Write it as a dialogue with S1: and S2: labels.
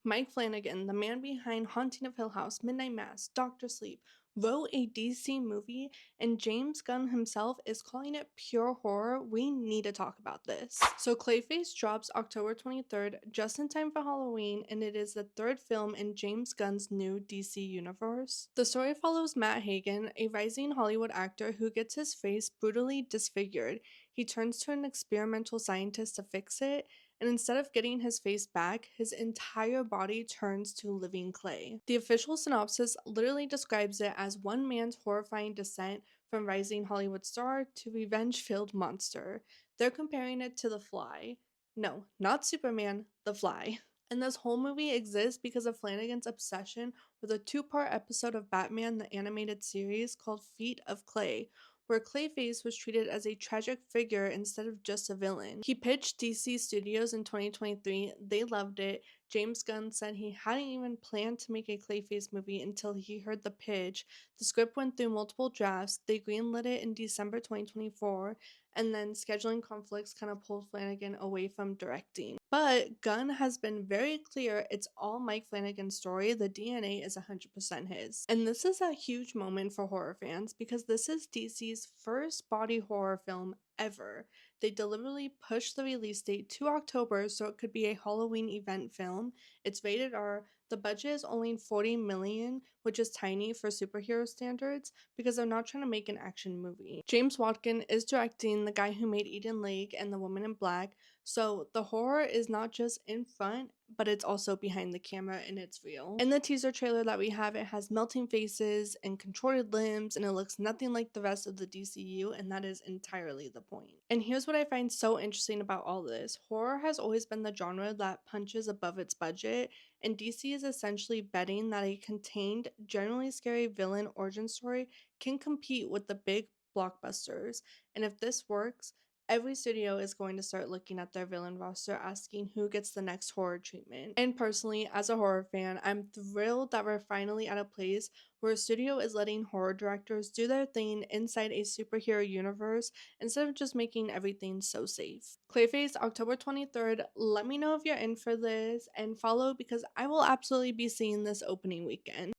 S1: Mike Flanagan, the man behind Haunting of Hill House, Midnight Mass, Doctor Sleep, wrote a DC movie, and James Gunn himself is calling it pure horror. We need to talk about this. So Clayface drops October 23rd, just in time for Halloween, and it is the third film in James Gunn's new DC universe. The story follows Matt Hagen, a rising Hollywood actor who gets his face brutally disfigured. He turns to an experimental scientist to fix it, and instead of getting his face back, his entire body turns to living clay. The official synopsis literally describes it as one man's horrifying descent from rising Hollywood star to revenge-filled monster. They're comparing it to The Fly. No, not Superman, The Fly. And this whole movie exists because of Flanagan's obsession with a two-part episode of Batman the Animated Series called Feet of Clay, where Clayface was treated as a tragic figure instead of just a villain. He pitched DC Studios in 2023, they loved it. James Gunn said he hadn't even planned to make a Clayface movie until he heard the pitch. The script went through multiple drafts, they greenlit it in December 2024, and then scheduling conflicts kind of pulled Flanagan away from directing. But Gunn has been very clear it's all Mike Flanagan's story, the DNA is 100% his. And this is a huge moment for horror fans because this is DC's first body horror film ever. They deliberately pushed the release date to October so it could be a Halloween event film. It's rated R. The budget is only $40 million, which is tiny for superhero standards because they're not trying to make an action movie. James Watkin is directing, the guy who made Eden Lake and The Woman in Black, so the horror is not just in front, but it's also behind the camera and it's real. In the teaser trailer that we have, it has melting faces and contorted limbs, and it looks nothing like the rest of the DCU, and that is entirely the point. And here's what I find so interesting about all this. Horror has always been the genre that punches above its budget, and DC is essentially betting that a contained, generally scary villain origin story can compete with the big blockbusters. And if this works, every studio is going to start looking at their villain roster asking who gets the next horror treatment. And personally, as a horror fan, I'm thrilled that we're finally at a place where a studio is letting horror directors do their thing inside a superhero universe instead of just making everything so safe. Clayface, October 23rd. Let me know if you're in for this and follow because I will absolutely be seeing this opening weekend.